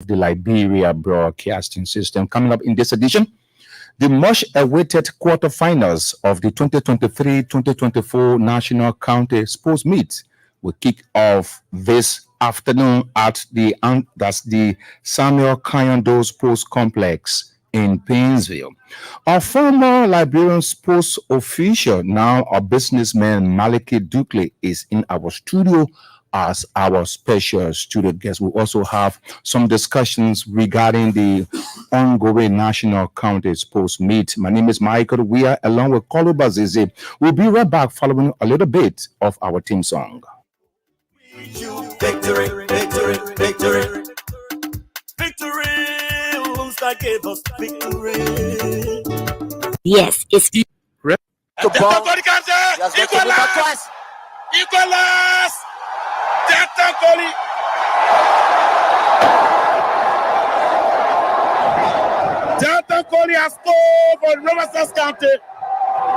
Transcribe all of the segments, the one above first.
the Liberia Broadcasting System. Coming up in this edition, the much awaited quarterfinals of the 2023-2024 National County Sports Meet will kick off this afternoon at the Samuel Kayando Sports Complex in Painesville. Our former Liberian sports official, now a businessman, Maliki Dukley, is in our studio as our special studio guest. We also have some discussions regarding the ongoing National County Sports Meet. My name is Michael Weir, along with Kolo Bazizi. We'll be right back following a little bit of our theme song. Victory, victory, victory. Victory, that gave us victory. Yes, it's Equalize! Delta Goli! Delta Goli has scored for Riverside County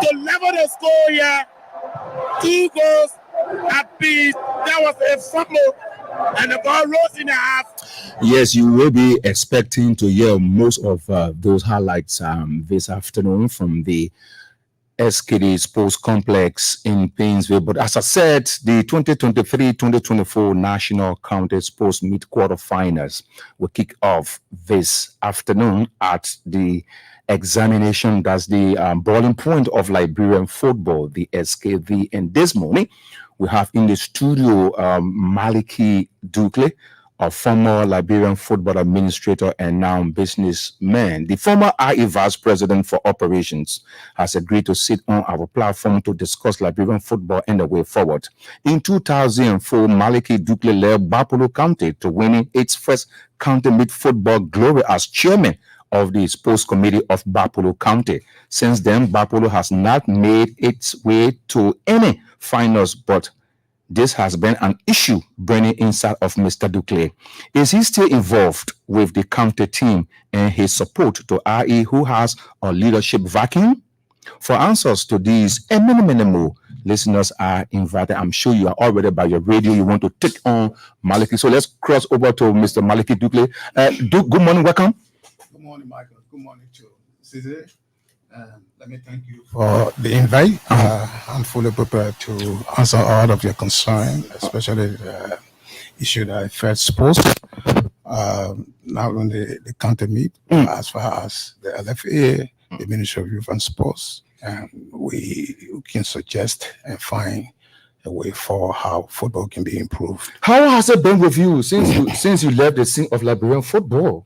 to level the score here. 2 goals apiece. That was a fumble, and the ball rose in the half. Yes, you will be expecting to hear most of those highlights this afternoon from the SKD Sports Complex in Painesville. But as I said, the 2023-2024 National County Sports Meet quarterfinals will kick off this afternoon at the examination. That's the boiling point of Liberian football, the SKV. And this morning, we have in the studio Maliki Dukley, a former Liberian football administrator and now businessman. The former IE Vice President for Operations has agreed to sit on our platform to discuss Liberian football and the way forward. In 2004, Maliki Dukley led Bapolo County to winning its first county meet football glory as chairman of the sports committee of Bapolo County. Since then, Bapolo has not made its way to any finals, but this has been an issue burning inside of Mr. Dukley. Is he still involved with the county team and his support to IE, who has a leadership vacuum? For answers to these and many more, listeners are invited. I'm sure you are already by your radio. You want to take on Maliki. So let's cross over to Mr. Maliki Dukley. Duke, good morning. Welcome. Good morning, Michael. Good morning to Cesar. Let me thank you for the invite. I'm fully prepared to answer all of your concerns, especially the issue that affects sports, not only the county meet, as far as the LFA, the Ministry of Youth and Sports, and we can suggest and find a way for how football can be improved. How has it been with you since you left the scene of Liberian football?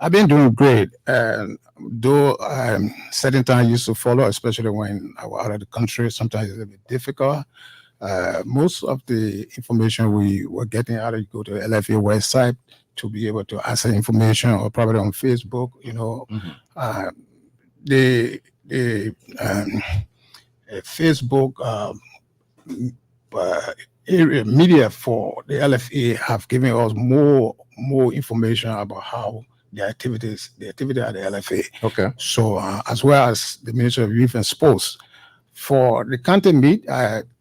I've been doing great, though certain times I used to follow, especially when I was out of the country. Sometimes it's a bit difficult. Most of the information we were getting out of, you go to the LFA website to be able to access information, or probably on Facebook. You know, the Facebook area media for the LFA have given us more information about how the activity at the LFA. Okay. So as well as the Ministry of Youth and Sports, for the county meet,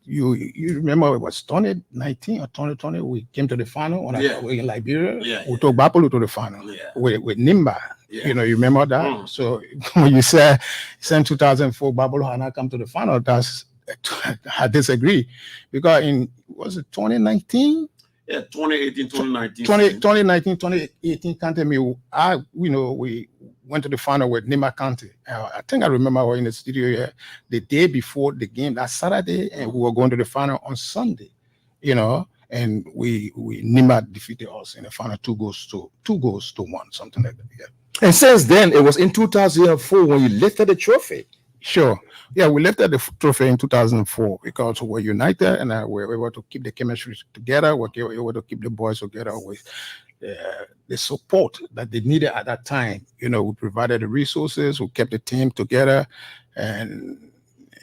you remember it was 2019 or 2020, we came to the final in Liberia. We took Bapolo to the final with Nimba. You know, you remember that? So when you say in 2004 Bapolo had not come to the final, I disagree, because was it 2019? Yeah, 2018, 2019. 2019, 2018 county meet, we went to the final with Nimba County. I think I remember I was in the studio here the day before the game, that Saturday, and we were going to the final on Sunday, and Nimba defeated us in the final 2 goals to 1, something like that. Yeah. And since then, it was in 2004 when you lifted the trophy. Sure. Yeah, we lifted the trophy in 2004 because we were united, and we were able to keep the chemistry together. We were able to keep the boys together with the support that they needed at that time. We provided the resources, we kept the team together, and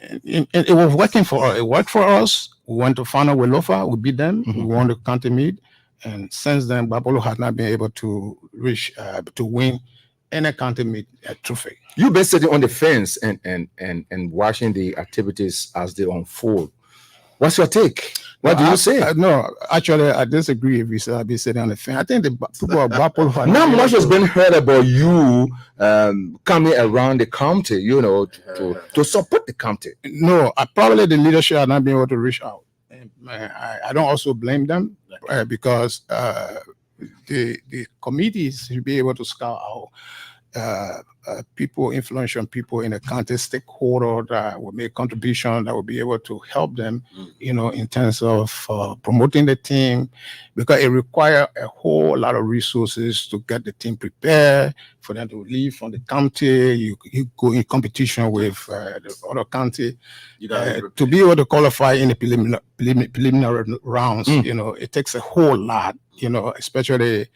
it was working for us. It worked for us. We went to final with Lofa, we beat them, we won the county meet, and since then, Bapolo had not been able to reach to win any county meet trophy. You've been sitting on the fence and watching the activities as they unfold. What's your take? What do you say? No, actually, I disagree if you say I've been sitting on the fence. I think the people of Bapolo are Not much has able to- been heard about you coming around the county, to support the county. No, probably the leadership are not being able to reach out. And, I don't also blame them because the committees should be able to scout out people, influential people in the county, stakeholder that will make contribution that will be able to help them, in terms of promoting the team, because it requires a whole lot of resources to get the team prepared for them to leave from the county. You go in competition with the other county to be able to qualify in the preliminary rounds. It takes a whole lot. Especially.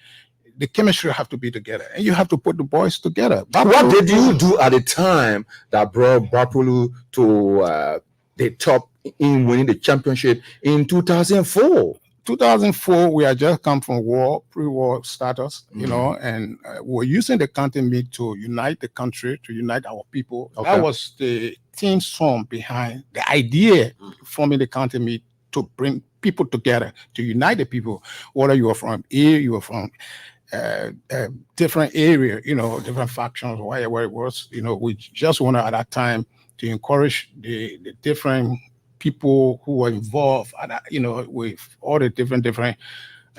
The chemistry have to be together, and you have to put the boys together. What did you do at the time that brought Bapolo to the top in winning the championship in 2004? 2004, we had just come from pre-war status, and we're using the county meet to unite the country, to unite our people. Okay. That was the team song behind the idea forming the county meet, to bring people together, to unite the people, whether you are from here, you are from different area, different factions, whatever it was, we just wanted at that time to encourage the different people who were involved, with all the different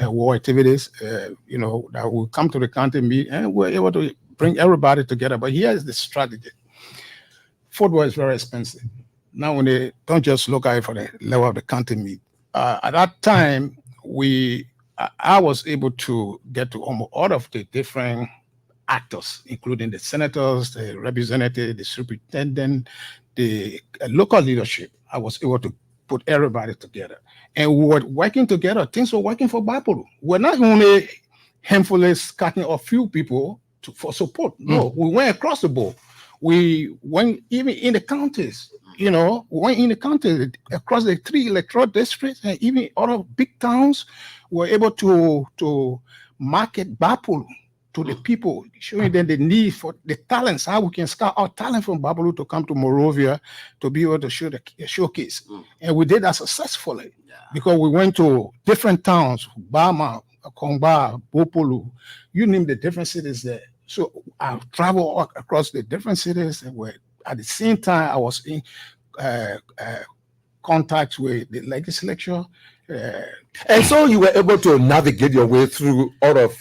war activities, that will come to the county meet, and we're able to bring everybody together. But here's the strategy. Football is very expensive. Now, when they don't just look at it for the level of the county meet, at that time, I was able to get to almost all of the different actors, including the senators, the representative, the superintendent, the local leadership. I was able to put everybody together. And we were working together. Things were working for Bapolo. We're not only handful cutting a few people for support. No, we went across the board. We went even in the counties. We went in the county across the 3 electoral districts, and even other big towns were able to market Bapolo to the people, showing them the need for the talents, how we can scout our talent from Bapolo to come to Monrovia to be able to show the showcase. And we did that successfully because we went to different towns, Bama, Kongba, Bopolo, you name the different cities there. So I traveled across the different cities, and at the same time I was in contact with the legislature. And so you were able to navigate your way through all of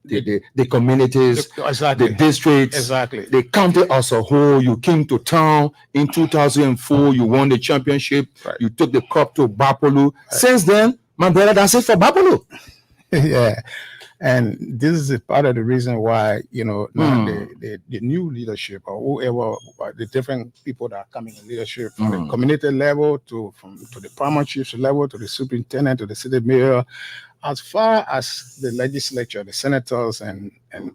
the communities, exactly. the districts, Exactly. the county as a whole. You came to town in 2004. You won the championship. Right. You took the cup to Bapolo. Since then, my brother, that's it for Bapolo. Yeah. And this is a part of the reason why, now the new leadership, or whoever, the different people that are coming in leadership from the community level to the primary chiefs level, to the superintendent, to the city mayor, as far as the legislature, the senators, and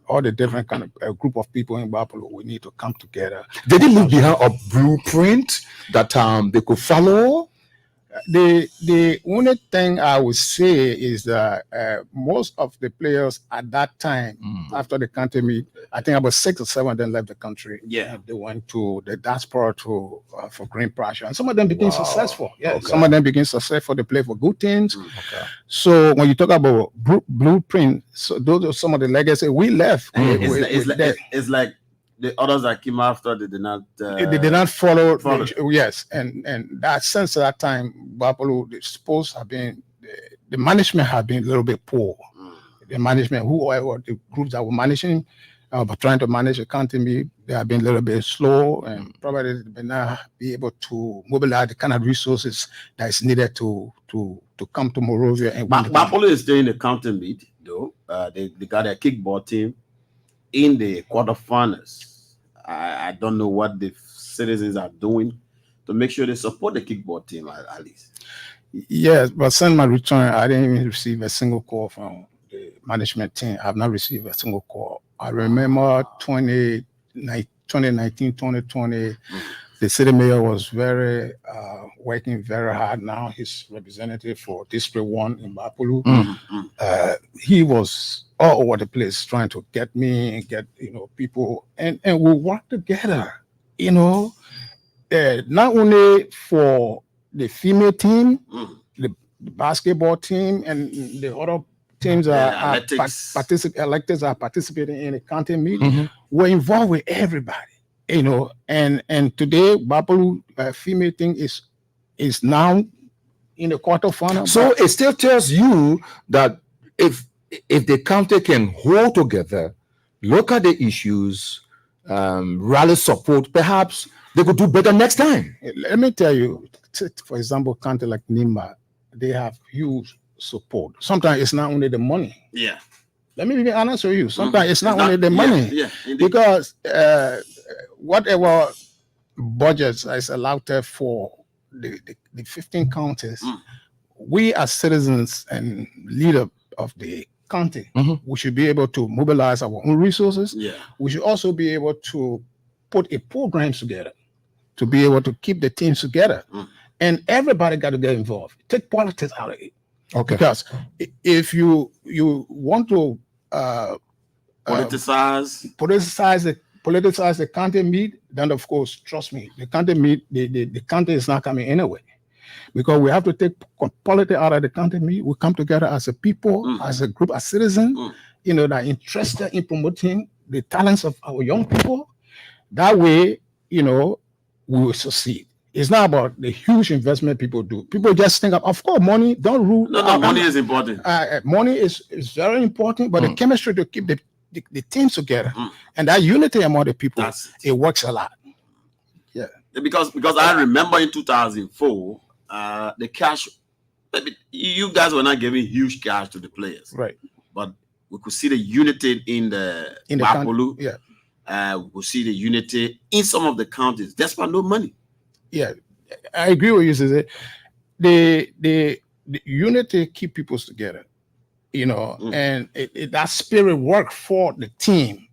all the different kind of group of people in Bapolo, we need to come together. Did they leave behind a blueprint that they could follow? The only thing I would say is that most of the players at that time, after the country meet, I think about 6 or 7 of them left the country. Yeah. And they went to the diaspora for green pressure, and some of them became successful. Yeah, Okay. some of them became successful. They play for good teams. Okay. So when you talk about blueprint, so those are some of the legacy we left. It's like the others that came after, they did not. They did not follow. follow. Yes, and that since that time, Bapolo, the sports have been, the management have been a little bit poor. The management, whoever the groups that were managing, but trying to manage the county, they have been a little bit slow, and probably they may not be able to mobilize the kind of resources that is needed to come to Monrovia. And Bapolo is still in the county meet, though. They got a kickball team in the quarterfinals. I don't know what the citizens are doing to make sure they support the kickball team at least. Yes, but since my return, I didn't even receive a single call from the management team. I have not received a single call. I remember 2019, 2020, the city mayor was working very hard. Now he's representative for District 1 in Bapolo. He was all over the place trying to get me and get people, and we work together. Not only for the female team, Mm. the basketball team, and the other teams electors are participating in the county meet. Mhm. We're involved with everybody, you know, and today Bapolu female team is now in the quarterfinal. So it still tells you that if the county can hold together, look at the issues, rally support, perhaps they could do better next time. Let me tell you, for example, county like Nimba, they have huge support. Sometimes it's not only the money. Yeah. Let me be honest with you. Sometimes it's not It's only the yeah, money. Yeah. Indeed. Because whatever budgets is allotted for the 15 counties, we as citizens and leader of the county, we should be able to mobilize our own resources. Yeah. We should also be able to put a program together to be able to keep the teams together. And everybody got to get involved. Take politics out of it. Okay. Because if you want to politicize the county meet, then of course, trust me, the county meet, the county is not coming anyway. Because we have to take politics out of the county meet. We come together as a people, as a group, as citizens, you know, that are interested in promoting the talents of our young people. That way, you know, we will succeed. It's not about the huge investment people do. People just think of course, money don't rule. No, money is important. Money is very important, but the chemistry to keep the teams together and that unity among the people, it works a lot. Yeah. Because I remember in 2004, the cash, you guys were not giving huge cash to the players. Right. But we could see the unity in the Bapolu. Yeah. We could see the unity in some of the counties, despite no money. Yeah, I agree with you, Cesar. The unity keep people together, you know, and that spirit work for the team.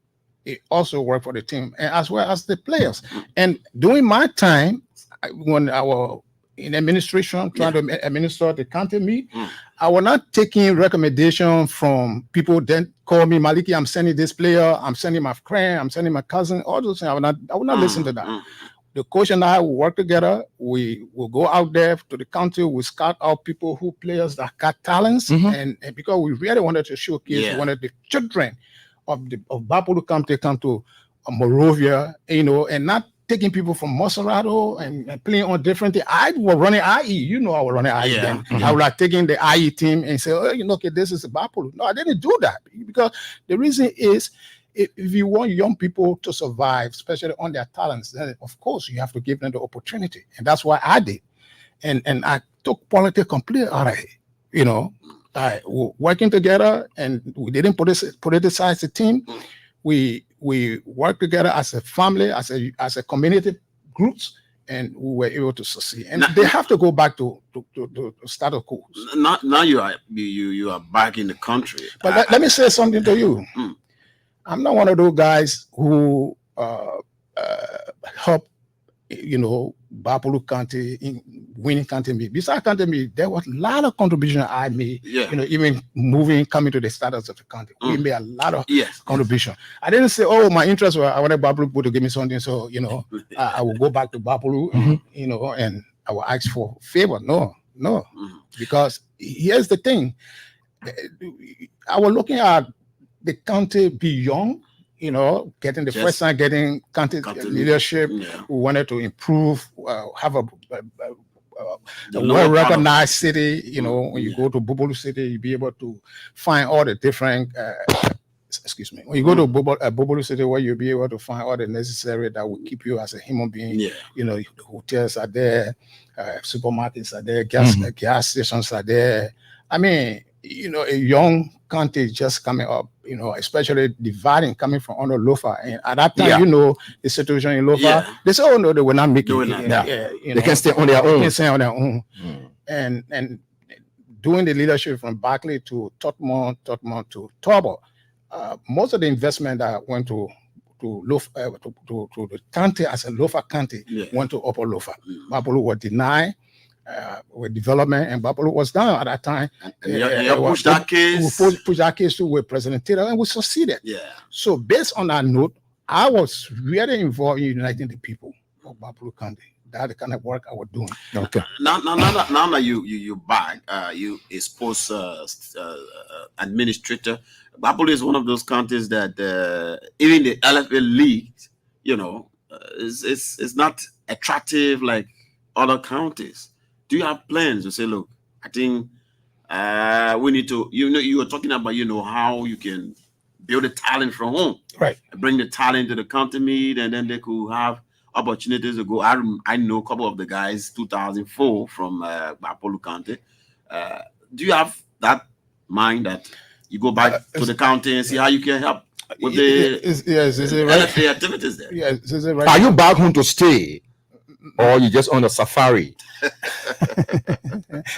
It also work for the team, and as well as the players. And during my time, when I was in administration, trying to administer the county meet, I was not taking recommendation from people. Then call me, Maliki, I'm sending this player, I'm sending my friend, I'm sending my cousin. All those things, I would not listen to that. The coach and I will work together. We will go out there to the county. We scout out people players that got talents, and because we really wanted to showcase, we wanted the children of Bapolu County come to Morovia, you know, and not taking people from Monserrado and playing on different things. I was running IE, you know, I was running IE then. I was like taking the IE team and say, oh, you know, okay, this is Bapolu. No, I didn't do that because the reason is, if you want young people to survive, especially on their talents, then of course you have to give them the opportunity, and that's why I did. And I took politics completely out of it. You know, working together, and we didn't politicize the team. We worked together as a family, as a community groups, and we were able to succeed. And they have to go back to status quo. Now you are back in the country. But let me say something to you. I'm not one of those guys who help, you know, Bapolu County in winning county meet. Besides county meet, there was a lot of contribution I made. You know, even coming to the status of the county, we made a lot of contribution. I didn't say, oh, my interest was I wanted Bapolu to give me something, so you know, I will go back to Bapolu, you know, and I will ask for favor. No, because here's the thing. I was looking at the county beyond, you know, getting the first time getting county leadership. We wanted to improve, have a well-recognized city. You know, when you go to Bapolu City, you'll be able to find all the different, when you go to Bapolu City, where you'll be able to find all the necessary that will keep you as a human being. You know, the hotels are there, supermarkets are there, gas stations are there. I mean, you know, a young county just coming up, you know, especially dividing coming from under Lofa. And at that time, you know, the situation in Lofa, they say, oh no, they will not make it. They can stay on their own. They can stay on their own. And doing the leadership from Barclay to Totmont to Tobo, most of the investment that went to Lofa, to the county as a Lofa county went to Upper Lofa. Bapolu was denied. With development, and Bapolu was down at that time. Pushed that case with President Taylor, and we succeeded. So based on that note, I was really involved in uniting the people of Bapolu County. That's the kind of work I was doing. Okay. Now that you back, you a sports administrator. Babolu is one of those counties that even the LFA league, is not attractive like other counties. Do you have plans to say, look, I think we need to, you were talking about, how you can build a talent from home, Right. bring the talent to the county meet, and then they could have opportunities to go. I know a couple of the guys 2004 from Babolu County. Do you have that mind that you go back to the county and see how you can help with the Is it right? LFA activities there? Yes, is it right? Are you back home to stay, or you just on a safari?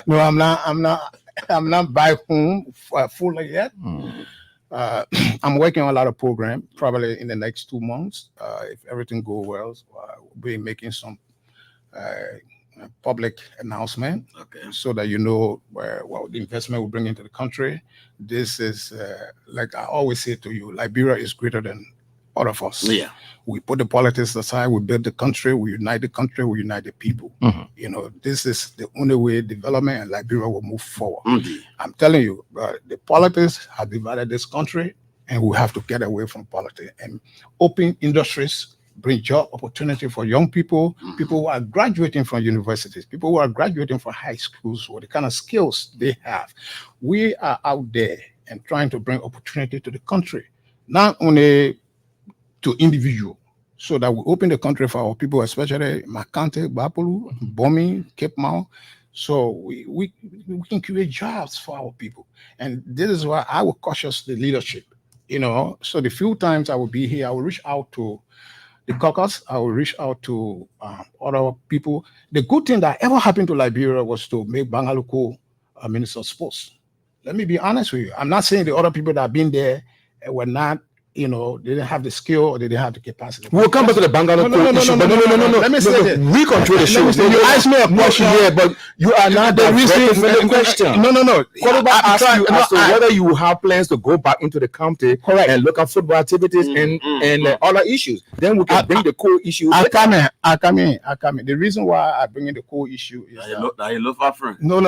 No, I'm not back home fully yet. I'm working on a lot of programs. Probably in the next 2 months, if everything goes well, we'll be making some public announcement Okay. so that what the investment will bring into the country. This is like I always say to you, Liberia is greater than all of us. Yeah. We put the politics aside, we build the country, we unite the country, we unite the people. This is the only way development and Liberia will move forward. Indeed. I'm telling you, the politics have divided this country, and we have to get away from politics and open industries, bring job opportunity for young people, people who are graduating from universities, people who are graduating from high schools, what the kind of skills they have. We are out there and trying to bring opportunity to the country, not only to individual, so that we open the country for our people, especially Makante, Babolu, Bomi, Cape Mount, so we can create jobs for our people. And this is why I will cautious the leadership, so the few times I will be here, I will reach out to the caucus, I will reach out to other people. The good thing that ever happened to Liberia was to make Bangaluko a minister of sports. Let me be honest with you. I'm not saying the other people that have been there were not, they didn't have the skill or they didn't have the capacity. We'll come back to the Bangalore issue. No. Let me say this. We control the show. You asked me a question. Yeah, but you are not the reason for the question. No. Quarterback asked you as to whether you have plans to go back into the county Correct. and look at football activities and other issues. Then we can bring the core issue. I come in. The reason why I bring in the core issue is That you love our friend. No.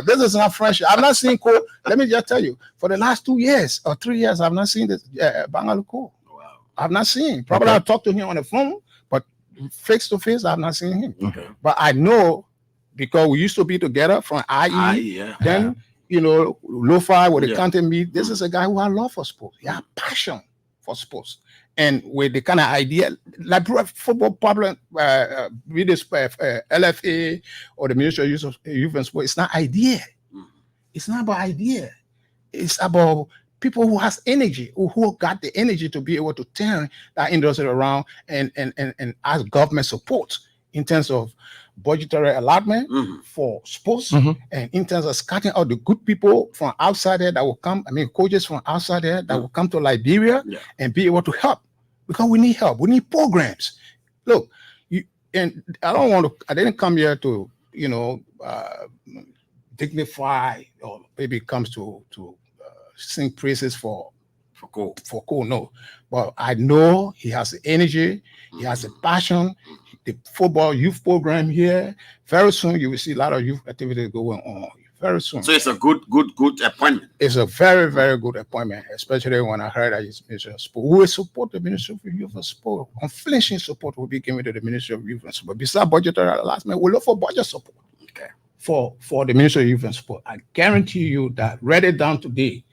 This is not friendship. I've not seen core. Let me just tell you, for the last 2 years or 3 years, I've not seen this Bangaluko. Wow. I've not seen. Probably Okay. I've talked to him on the phone, but face to face, I've not seen him. Okay. But I know because we used to be together from IE. Yeah. Then, Lo-Fi with the Yeah. content meet. This is a guy who has love for sports. He has passion for sports. And with the kind of idea, like football problem, with this LFA or the Ministry of Youth and Sport, it's not idea. It's not about idea. It's about people who has energy, who got the energy to be able to turn that industry around and ask government support in terms of budgetary allotment for sports and in terms of scouting out the good people from outside there that will come, coaches from outside there that will come to Liberia and be able to help, because we need help. We need programs. Look, and I didn't come here to, dignify or maybe it comes to sing praises for Cole. No, but I know he has the energy, he has the passion. The football youth program here. Very soon you will see a lot of youth activities going on. Very soon. So it's a good appointment. It's a very, very good appointment, especially when I heard that it's Ministry of Sport. We will support the Ministry of Youth and Sport. Unflinching support will be given to the Ministry of Youth and Sport. Besides budgetary allotment, we look for budget support. Okay. For the Ministry of Youth and Sport. I guarantee you that write it down today.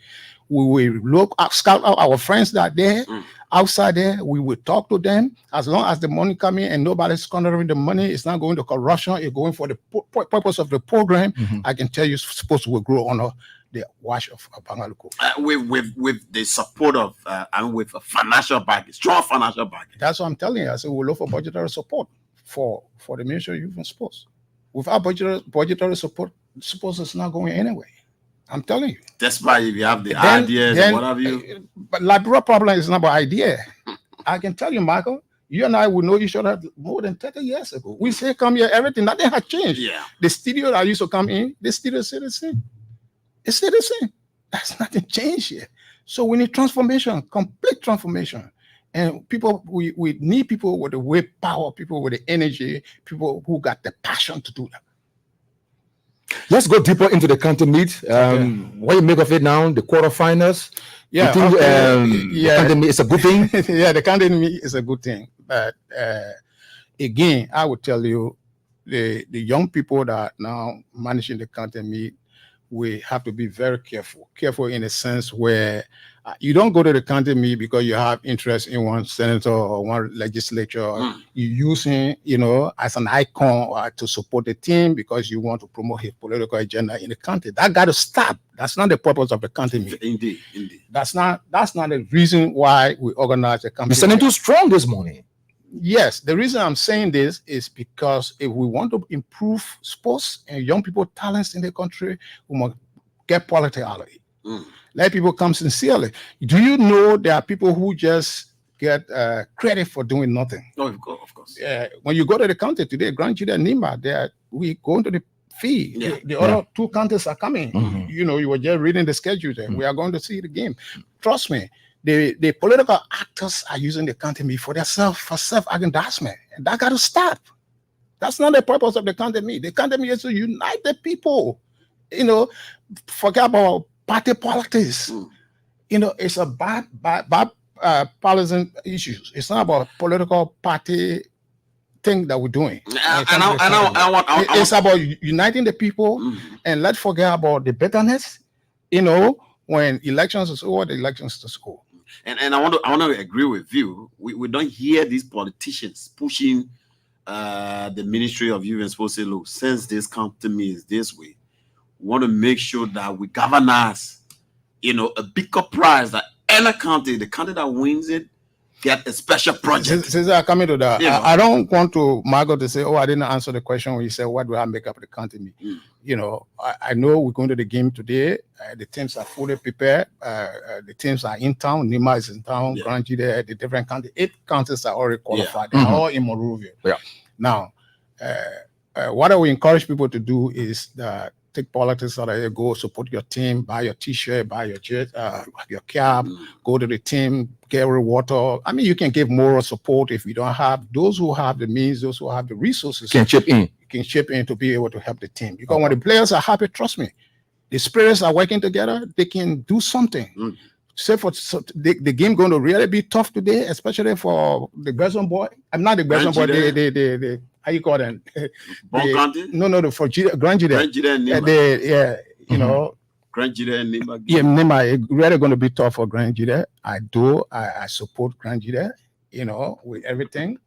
We will scout out our friends that are there, outside there. We will talk to them. As long as the money coming and nobody's squandering the money, it's not going to corruption. It's going for the purpose of the program. I can tell you, sports will grow under the watch of Bangaluko. With the support of and with a financial backing, strong financial backing. That's what I'm telling you. I said we'll look for budgetary support for the Ministry of Youth and Sports. Without budgetary support, sports is not going anywhere. I'm telling you. That's why if you have the ideas and what have you. But Liberia problem is not about idea. I can tell you, Michael, you and I will know each other more than 30 years ago. We say come here, everything, nothing has changed. Yeah. The studio that I used to come in, the studio is still the same. It's still the same. That's nothing changed here. So we need transformation, complete transformation. And people, we need people with the willpower, people with the energy, people who got the passion to do that. Let's go deeper into the county meet. What you make of it now? The quarterfinals. Yeah, You think, the county meet is a good thing. Yeah, the county meet is a good thing. But again, I would tell you, the young people that are now managing the county meet, we have to be very careful. Careful in a sense where you don't go to the county meet because you have interest in one senator or one legislature. You're using, as an icon to support the team because you want to promote his political agenda in the country. That got to stop. That's not the purpose of the county meet. Indeed. That's not the reason why we organize the county. You're sounding too strong this morning. Yes, the reason I'm saying this is because if we want to improve sports and young people talents in the country, we must get quality out of it. Let people come sincerely. Do you know there are people who just get credit for doing nothing? Oh, of course. When you go to the county today, Grand Judah and Nima, we go into the field. Yeah. The other two counties are coming. You were just reading the schedule there. We are going to see the game. Trust me. The political actors are using the county meet for self-aggrandizement, and that got to stop. That's not the purpose of the county meet. The county meet is to unite the people. Forget about party politics. It's a bad partisan issues. It's not about political party thing that we're doing. It's about uniting the people, and let's forget about the bitterness. When elections is over, the elections is over. And I want to agree with you. We don't hear these politicians pushing the Ministry of Youth and Sports. Say, look, since this county meet is this way, we want to make sure that we galvanize, a bigger prize that any county, the county that wins it, get a special project. Since I come into that, I don't want to Margot to say, I didn't answer the question when you said, what do I make up the county meet? I know we're going to the game today. The teams are fully prepared. The teams are in town. Nima is in town. Grand Judah, the different counties. 8 counties are already qualified. They're all in Monrovia. Yeah. Now, what I will encourage people to do is take politics out of here, go support your team, buy your t-shirt, buy your your cap, go to the team, get water. I mean, you can give moral support if you don't have. Those who have the means, those who have the resources can chip in to be able to help the team. Because when the players are happy, trust me, the spirits are working together, they can do something. Say the game going to really be tough today, especially for the Gerson boy. I'm not the Gerson boy, the how you call them? For Grand Judah. Grand Judah and Nima. Grand Judah and Nima. Yeah, Nima, it's really going to be tough for Grand Judah. I support Grand Judah, with everything.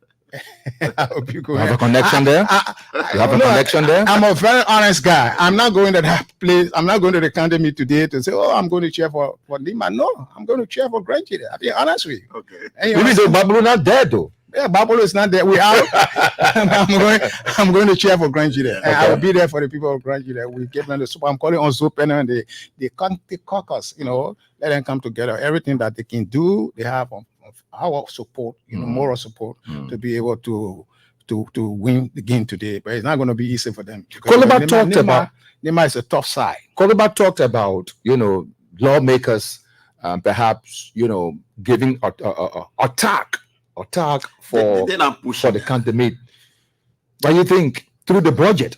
I hope you have a connection there. You have a connection there. I'm a very honest guy. I'm not going to that place. I'm not going to the county meet today to say, I'm going to cheer for Nima. No, I'm going to cheer for Grand Judah. I'll be honest with you. Okay. Maybe the Babylon not there though. Yeah, Babylon is not there. We are. I'm going to cheer for Grand Judah. Okay. I will be there for the people of Grand Judah. We give them the support. I'm calling on Zopen and the county caucus. Let them come together. Everything that they can do, they have our support, moral support to be able to win the game today. But it's not going to be easy for them. Nima is a tough side. Koliba talked about lawmakers, perhaps giving attack for the county meet. What do you think through the budget?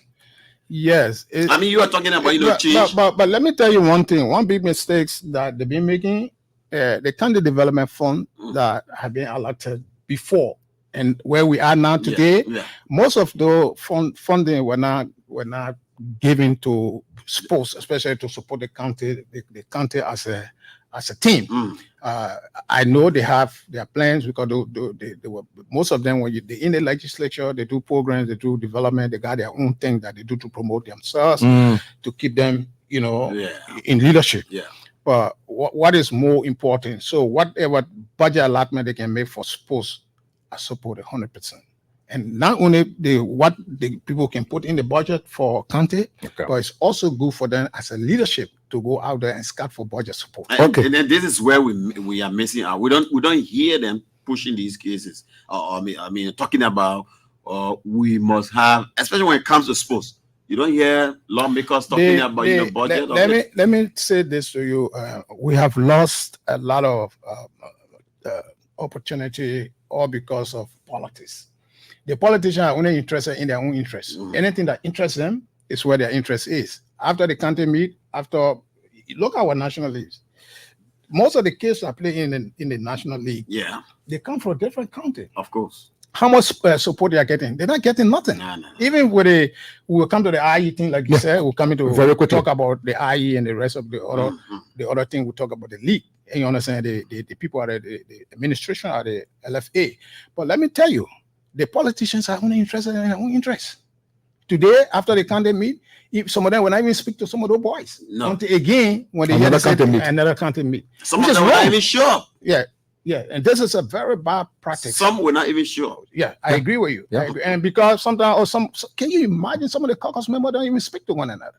Yes, you are talking about change. But let me tell you one thing. One big mistake that they've been making. The county development fund that have been allotted before and where we are now today, most of the funding were not given to sports, especially to support the county county as a team. I know they have their plans because they were, most of them, when they're in the legislature, they do programs, they do development, they got their own thing that they do to promote themselves, to keep them, in leadership. Yeah. But what is more important? So whatever budget allotment they can make for sports, I support 100%. And not only what the people can put in the budget for county, but it's also good for them as a leadership to go out there and scout for budget support. And then this is where we are missing out. We don't hear them pushing these cases. Talking about we must have, especially when it comes to sports. You don't hear lawmakers talking about budget. Let me say this to you. We have lost a lot of opportunity all because of politics. The politicians are only interested in their own interests. Anything that interests them is where their interest is. After the county meet, look at our national leagues. Most of the kids that play in the national league, they come from different counties. Of course. How much support they are getting? They're not getting nothing. No. Even when we'll come to the IE thing, like you said, we'll come into Very quickly. talk about the IE and the rest of the other thing. We'll talk about the league. And you understand the people are the administration are the LFA. But let me tell you, the politicians are only interested in their own interests. Today, after the county meet, some of them will not even speak to some of those boys. No. Until again, when they Another hear county meet. another county meet. Some Which of is them will not wrong. even show up. Yeah. And this is a very bad practice. Some will not even show up. Yeah, I agree with you. Yeah. I agree. And because sometimes, can you imagine some of the caucus members don't even speak to one another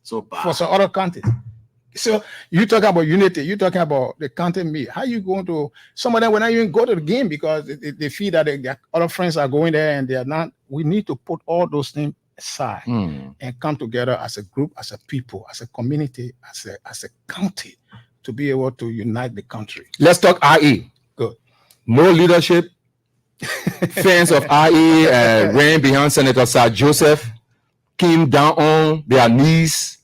So bad. for some other counties? So you talk about unity, you talking about the county meet. How you going to? Some of them will not even go to the game because they feel that their other friends are going there and they are not. We need to put all those things aside and come together as a group, as a people, as a community, as a county to be able to unite the country. Let's talk IE. Good. No leadership. Fans of IE ran behind Senator Sir Joseph, came down on their knees.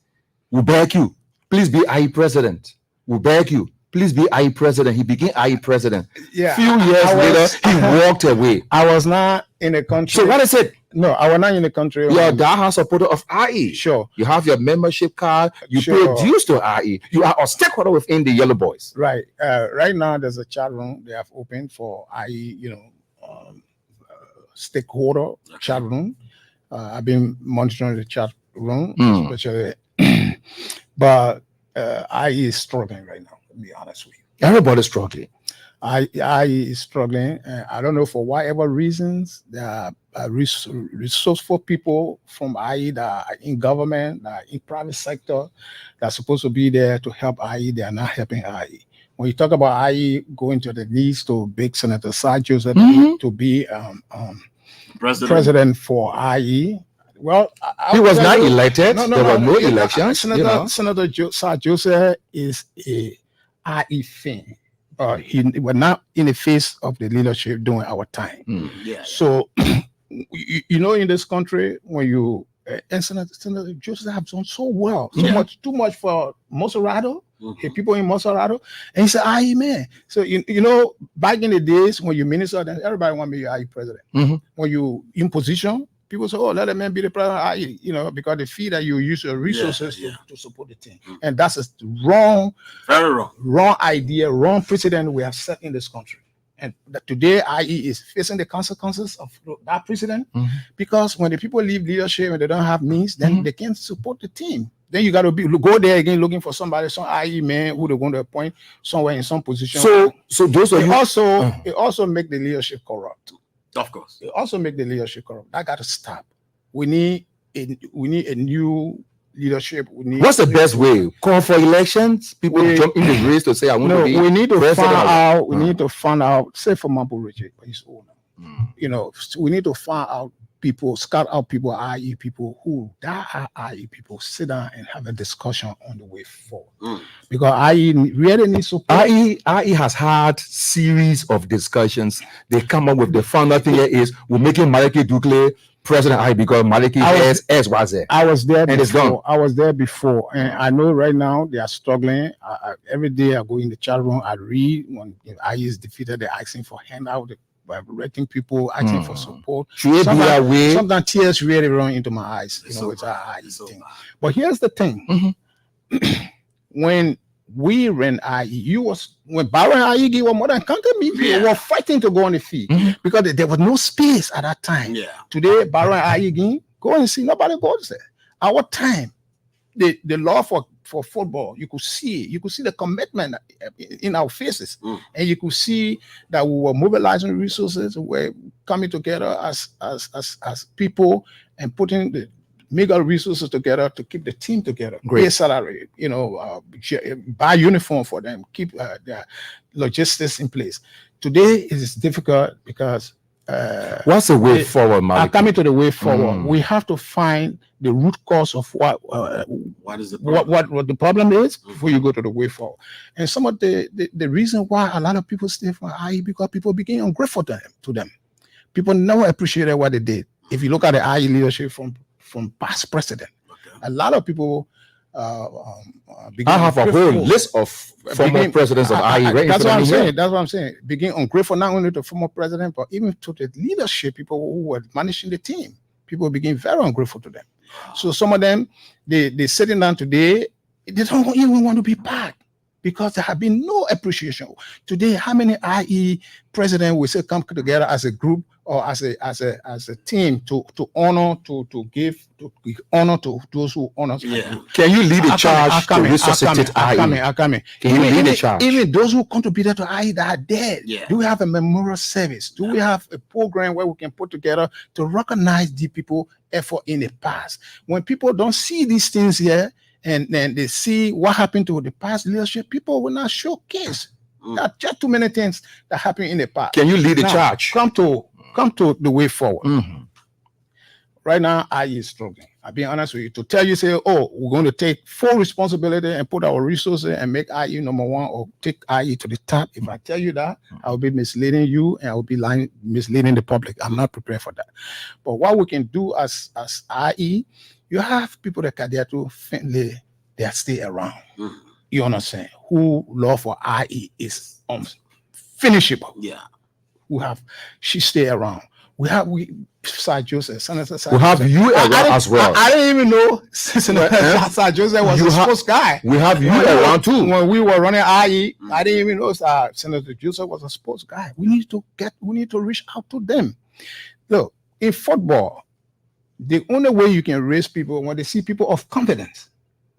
We beg you, please be IE president. We beg you, please be IE president. He became IE president. Yeah. Few years later, he walked away. I was not in the country. So what is it? No, I was not in the country. You're a diehard supporter of IE. Sure. You have your membership card. You Sure. pay dues to IE. You are a stakeholder within the Yellow Boys. Right. Right now, there's a chat room they have opened for IE, stakeholder chat room. I've been monitoring the chat room, especially, but IE is struggling right now, to be honest with you. Everybody's struggling. IE is struggling. I don't know for whatever reasons. There are resourceful people from IE that are in government, that are in private sector, that are supposed to be there to help IE. They are not helping IE. When you talk about IE going to the knees to big Senator Sir Joseph to be president for IE, well, He was not elected. There were no elections. Senator Sir Joseph is a IE fan. He was not in the face of the leadership during our time. So, in this country, when you and Senator Joseph have done so well, too much for Moserado, people in Moserado, and he said, "IE man." So back in the days when you minister, then everybody want to be IE president. When you in position, people say, "Oh, let a man be the president of IE," because they feel that you use your resources to support the team, and that's a wrong, very wrong idea, wrong precedent we have set in this country. And that today, IE is facing the consequences of that precedent because when the people leave leadership and they don't have means, then they can't support the team. Then you got to go there again looking for somebody, some IE man who they're going to appoint somewhere in some position. So those are it also make the leadership corrupt. Of course. It also make the leadership corrupt. That got to stop. We need a new leadership. What's the best way? Call for elections? People jump in the race to say, "I want to be." We need to president. find out. We need to find out. Say for Mambo Richard, his owner. We need to find out people, scout out people, IE people who that are IE people, sit down and have a discussion on the way forward. Because IE really needs support. IE has had series of discussions. They come up with the final thing here is we're making Maliki Dukle president IE because Maliki was there. I was there and it's before. gone. I was there before, and I know right now they are struggling. Every day I go in the chat room, I read when IE is defeated, they're asking for handout. By rating people, asking for support. Should it be that way? Sometimes tears really run into my eyes. It's our eyes thing. But here's the thing: when we ran IE, when Baron IE was more than conquer me, we were fighting to go on the field because there was no space at that time. Today, Baron IE go and see nobody goes there. Our time, the law for football, you could see the commitment in our faces, and you could see that we were mobilizing resources, we were coming together as people and putting the mega resources together to keep the team together. Pay salary, buy uniform for them, keep their logistics in place. Today it is difficult because What's the way forward, Malik? coming to the way forward. We have to find the root cause of what is the problem? what the problem is before you go to the way forward. And some of the reason why a lot of people stay for IE because people became ungrateful to them. People never appreciated what they did. If you look at the IE leadership from past president, a lot of people. I have a whole list of former presidents of IE. That's what I'm saying. That's what I'm saying. Begin ungrateful not only to former president, but even to the leadership, people who were managing the team. People begin very ungrateful to them. So some of them, they sitting down today, they don't even want to be part because there have been no appreciation. Today, how many IE presidents will say come together as a group or as a team to honor, to give honor to those who honor? Yeah. Can you lead a charge to resuscitate IE? Can you lead a charge? Even those who contributed to IE that are dead, Yeah. do we have a memorial service? Do we have a program where we can put together to recognize the people effort in the past? When people don't see these things here and then they see what happened to the past leadership, people will not showcase. There are just too many things that happened in the past. Can you lead a Now, charge? Come to the way forward. Mhm. Right now, IE is struggling. I'll be honest with you. To tell you, say, oh, we're going to take full responsibility and put our resources and make IE number one or take IE to the top. If I tell you that, I'll be misleading you and I'll be misleading the public. I'm not prepared for that. But what we can do as IE, you have people that can to Finley, they are still around. You understand? Who love for IE is unfinishable. Yeah. She stay around. Sir Joseph, Senator Sir We have Joseph. you around as well. I didn't even know Senator Sir Joseph was a sports guy. We have you around too. When we were running IE, I didn't even know Senator Joseph was a sports guy. We need to reach out to them. Look, in football, the only way you can raise people when they see people of confidence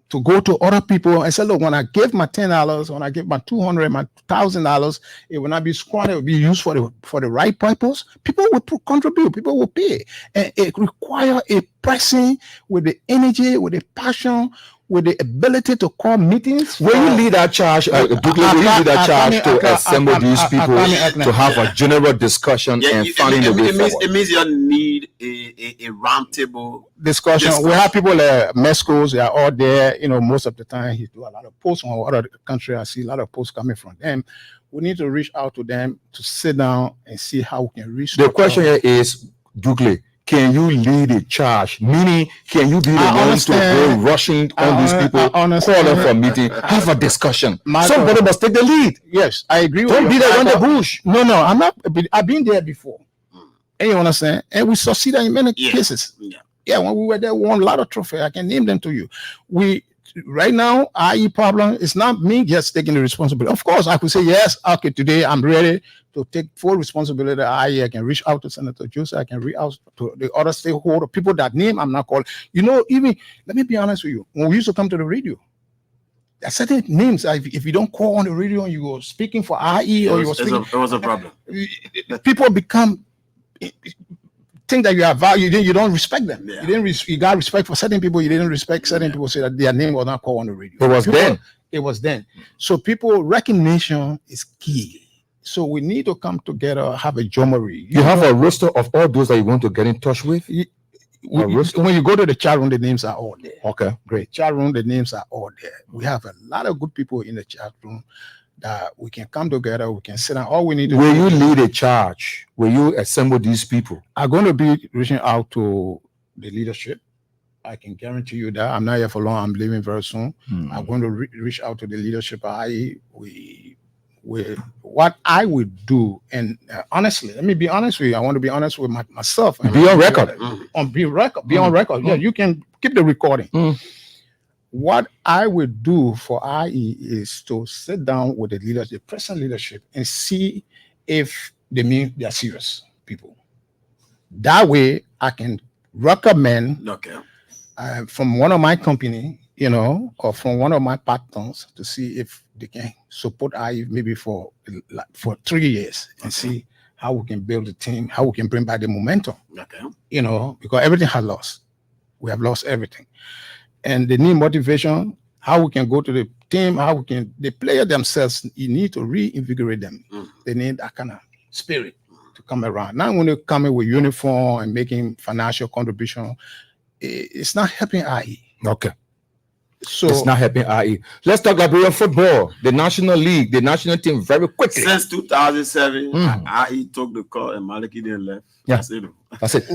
to go to other people and say, look, when I give my $10, when I give my $200, my $1,000, it will not be squandered, it will be used for the right purpose. People will contribute, people will pay. And it requires a person with the energy, with the passion, with the ability to call meetings. Will you lead that charge, will you lead that charge to assemble these people to have a general discussion and finding the way forward? It means you need a round table discussion. We have people like Mescos, they are all there. You know, most of the time he do a lot of posts on other country. I see a lot of posts coming from them. We need to reach out to them to sit down and see how we can reach. The question here is, Dukley, can you lead a charge? Meaning, can you be the one to go rushing on these people, call them for a meeting, have a discussion? Somebody must take the lead. Yes, I agree with Don't you. be there on the bush. No, I'm not. I've been there before. And you understand? And we succeeded in many cases. Yeah, when we were there, we won a lot of trophies. I can name them to you. Right now, IE problem is not me just taking the responsibility. Of course, I could say, yes, okay, today I'm ready to take full responsibility. I can reach out to Senator Joseph. I can reach out to the other stakeholder, people that name I'm not calling. You know, even, let me be honest with you. When we used to come to the radio, there are certain names, if you don't call on the radio and you were speaking for IE or you were speaking. It was a problem. People become... think that you have value, you don't respect them. Yeah. You got respect for certain people, you didn't respect certain people, so that their name was not called on the radio. It was then. So people, recognition is key. So we need to come together, have a jamboree. You have a roster of all those that you want to get in touch with? When you go to the chat room, the names are all there. Okay, great. Chat room, the names are all there. We have a lot of good people in the chat room that we can come together, we can sit down. All we need to Will you lead a charge? Will you assemble these people? I'm going to be reaching out to the leadership. I can guarantee you that. I'm not here for long. I'm leaving very soon. I'm going to reach out to the leadership. What I would do, and honestly, let me be honest with you. I want to be honest with myself. Be on record. Be on record. Yeah, you can keep the recording. What I would do for IE is to sit down with the leaders, the present leadership, and see if they mean they're serious people. That way, I can recommend from one of my company, or from one of my partners to see if they can support IE maybe for 3 years and see how we can build a team, how we can bring back the momentum. Because everything has lost. We have lost everything. And they need motivation, how we can go to the team, the player themselves, you need to reinvigorate them. They need that kind of spirit to come around. Now when they come in with uniform and making financial contribution, it's not helping IE. Okay. So It's not helping IE. Let's talk Liberian football, the national league, the national team, very quickly. Since 2007, Mhm. I took the call and Maliki didn't left. Yeah. That's it. That's it.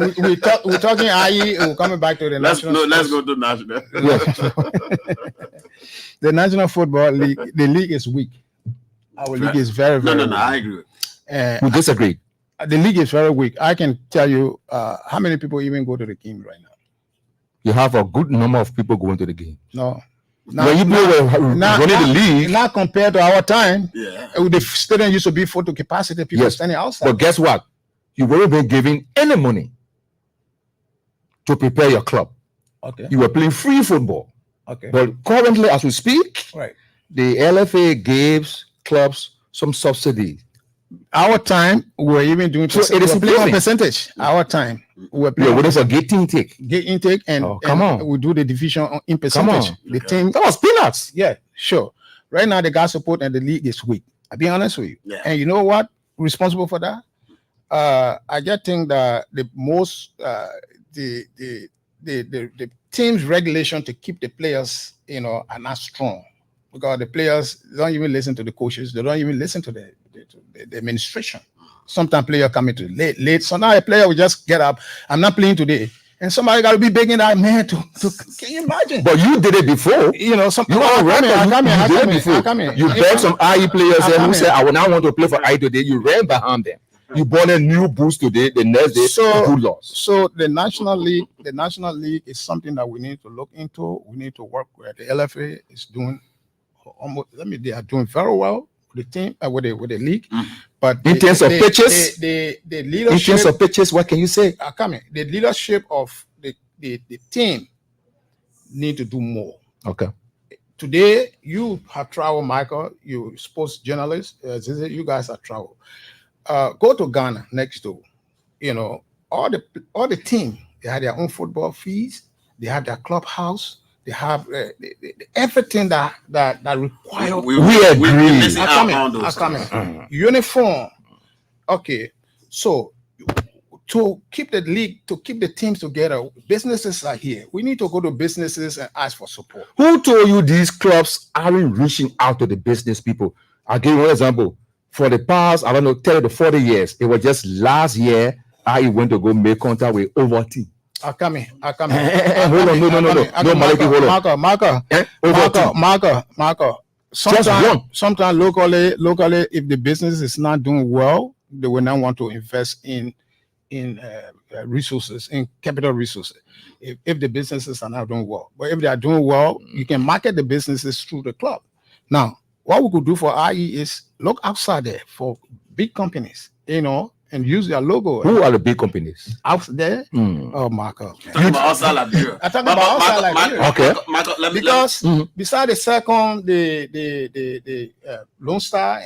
we're talking IE. We're coming back to the Let's national. let's go to national. The National Football League. The league is weak. Our league is very, No, very. no, no. I agree. We disagree. The league is very weak. I can tell you how many people even go to the game right now. You have a good number of people going to the game. No. When you were running the league, Not compared to our time. Yeah. The stadium used to be full to capacity. People Yes. standing outside. but guess what? You weren't being given any money to prepare your club. Okay. You were playing free football. Okay. But currently, as we speak, Right. the LFA gives clubs some subsidy. Our time, we were even doing So it is we were playing on improving. percentage. Our time, we were You're playing waiting for gate intake. get intake and, Oh, come and on. we do the division in percentage. on. The team, That was peanuts. yeah, sure. Right now, the guy support and the league is weak. I'll be honest with you. Yeah. And you know what? Responsible for that? I just think that the most the team's regulation to keep the players, are not strong because the players don't even listen to the coaches. They don't even listen to the administration. Sometimes player coming to late. So now a player will just get up. I'm not playing today, and somebody got to be begging that man to. Can you imagine? But you did it before. Some You are record. You did it before. You begged some IE players I there come who in. said, I will not want to play for IE today. You ran behind them. You bought a new boost today. The next day, So- good loss. So the national league is something that we need to look into. We need to work with. The LFA is doing almost. They are doing very well with the team with the league. Mm. But In terms of pitches? the In leadership. terms of pitches, what can you say? The leadership of the team need to do more. Okay. Today, you have traveled, Michael. You sports journalist. You guys have traveled. Go to Ghana next door. All the team. They have their own football fees. They have their clubhouse. They have everything that requires. We agree. missing out on those. Uniform. Okay, so to keep the league, to keep the teams together, businesses are here. We need to go to businesses and ask for support. Who told you these clubs aren't reaching out to the business people? I'll give you one example. For the past, 30 to 40 years, it was just last year I went to go make contact with Ovaltine. Hold on, No, Maliki, hold on. Marco. Just one. Sometimes locally, if the business is not doing well, they will not want to invest in resources, in capital resources. If the businesses are not doing well, but if they are doing well, you can market the businesses through the club. Now, what we could do for IE is look outside there for big companies, and use their logo. Who are the big companies? Out there? Hmm. Oh, Marco. Talking about outside Liberia. I'm talking about outside Liberia. Okay. Because Mhm. beside the second, the Lone Star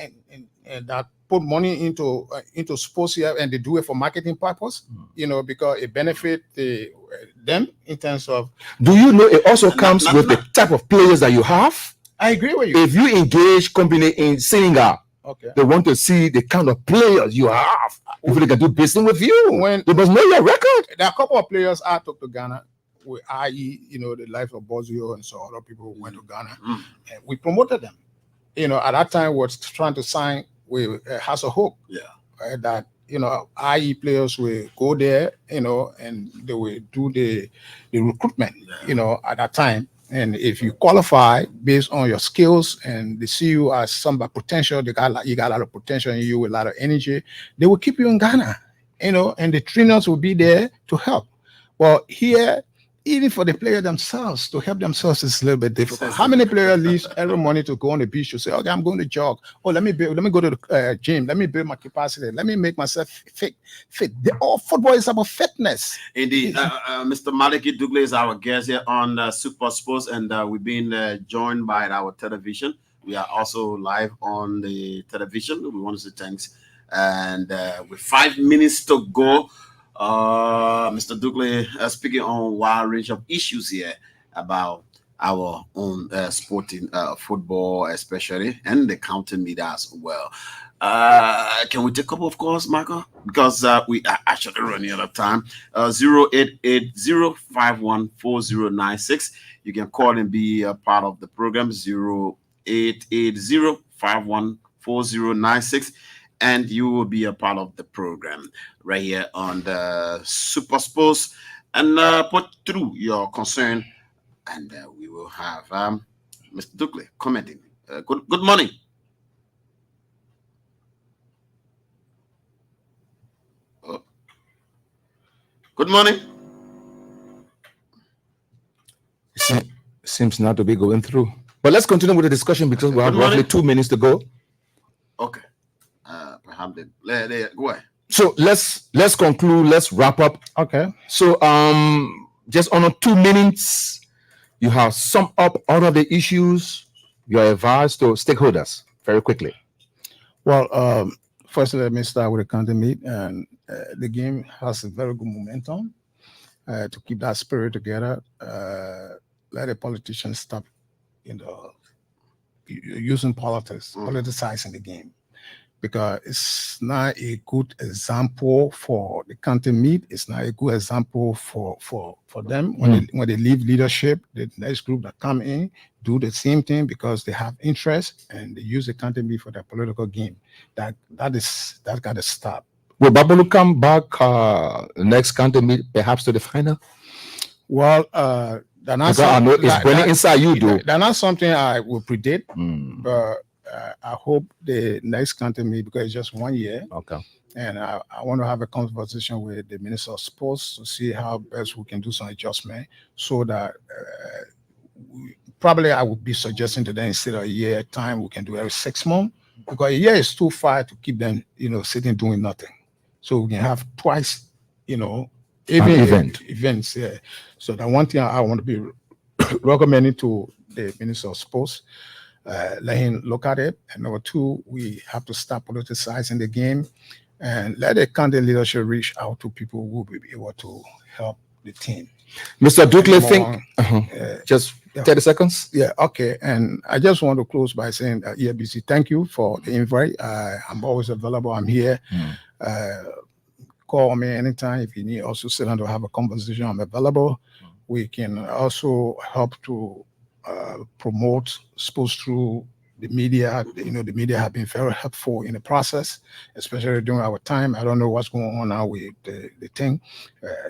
and that put money into sports here and they do it for marketing purpose, because it benefit them in terms of. Do you know it also comes with the type of players that you have? I agree with you. If you engage company in Senegal, Okay. they want to see the kind of players you have. If they can do business with you, When they must know your record. there are a couple of players I took to Ghana with IE, the life of Bozio and so other people who went to Ghana, Mm. and we promoted them. At that time, we was trying to sign with House of Hope. Yeah. That IE players will go there, and they will do the recruitment, at that time. And if you qualify based on your skills and they see you as somebody potential, you got a lot of potential in you with a lot of energy, they will keep you in Ghana, and the trainers will be there to help. Well, here, even for the player themselves, to help themselves is a little bit difficult. How many players leave every morning to go on the beach to say, okay, I'm going to jog. Oh, let me go to the gym. Let me build my capacity. Let me make myself fit. All football is about fitness. Indeed. Mr. Maliki Douglas is our guest here on Super Sports, and we've been joined by our television. We are also live on the television. We want to say thanks. And with 5 minutes to go, Mr. Douglas speaking on a wide range of issues here about our own sporting football, especially, and the county media as well. Can we take a couple of calls, Michael? Because we are actually running out of time. 0880514096. You can call and be a part of the program. 0880514096. And you will be a part of the program right here on the Super Sports, and put through your concern, and we will have Mr. Dukley commenting. Good morning. Good morning. Seems not to be going through. But let's continue with the discussion because we have roughly 2 minutes to go. Okay. Perhaps go ahead. So let's conclude. Let's wrap up. Okay. So just on 2 minutes, you have summed up all of the issues, your advice to stakeholders very quickly. Well, first let me start with the county meet, and the game has a very good momentum to keep that spirit together. Let the politicians stop, using politics, politicizing the game, because it's not a good example for the county meet. It's not a good example for them when they leave leadership. The next group that come in do the same thing because they have interest and they use the county meet for their political game. That got to stop. Will Babolu come back next county meet, perhaps to the final? Well, I know it's burning inside you, though. That's not something I will predict, but I hope the next county meet, because it's just 1 year. Okay. And I want to have a conversation with the Minister of Sports to see how best we can do some adjustment so that probably I would be suggesting to them instead of a year time, we can do every 6 months, because a year is too far to keep them, sitting doing nothing. So we can have twice, events. Yeah. So the one thing I want to be recommending to the Minister of Sports, let him look at it. And number 2, we have to stop politicizing the game and let the county leadership reach out to people who will be able to help the team. Mr. Dukley, just 30 seconds. Yeah, okay. And I just want to close by saying, EFBC, thank you for the invite. I'm always available. I'm here. Call me anytime if you need also sit down to have a conversation. I'm available. We can also help to promote sports through the media. The media have been very helpful in the process, especially during our time. I don't know what's going on now with the thing.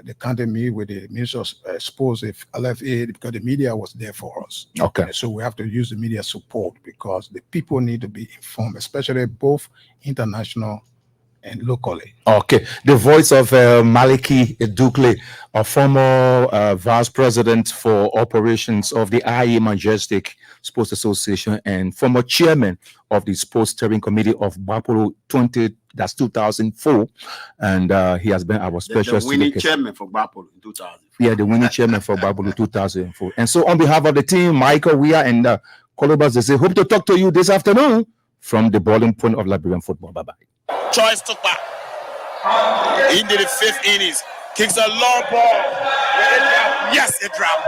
They counted me with the Minister of Sports, if LFA, because the media was there for us. Okay. So we have to use the media support because the people need to be informed, especially both international and locally. Okay. The voice of Maliki Dukley, a former vice president for operations of the IE Majestic Sports Association and former chairman of the Sports Steering Committee of Babolu 2004. And he has been our special the winning chairman for Babolu in 2004. Yeah, the winning chairman for Babolu 2004. And so on behalf of the team, Michael, Weah, and Colobas, they say, hope to talk to you this afternoon from the boiling point of Liberian football. Bye-bye. Choice took back into the 5th innings. Kicks a long ball. Yes, it dropped.